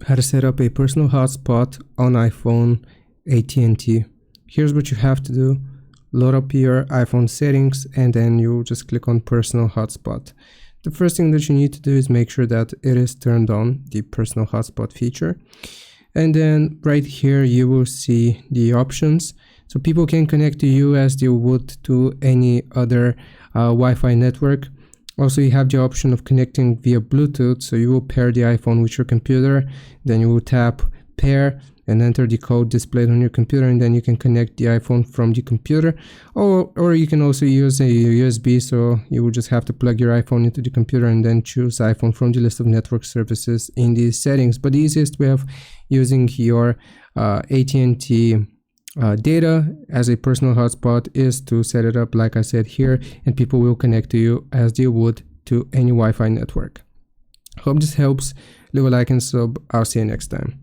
How to set up a personal hotspot on iPhone AT&T. Here's what you have to do. Load up your iPhone settings and then you just click on personal hotspot. The first thing that you need to do is make sure that it is turned on, the personal hotspot feature. And then right here you will see the options. So people can connect to you as they would to any other Wi-Fi network. Also, you have the option of connecting via Bluetooth. So you will pair the iPhone with your computer, then you will tap pair and enter the code displayed on your computer, and then you can connect the iPhone from the computer, or you can also use a USB. So you will just have to plug your iPhone into the computer and then choose iPhone from the list of network services in these settings. But the easiest way of using your AT&T data as a personal hotspot is to set it up like I said here, and people will connect to you as they would to any Wi-Fi network. Hope this helps. Leave a like and sub. I'll see you next time.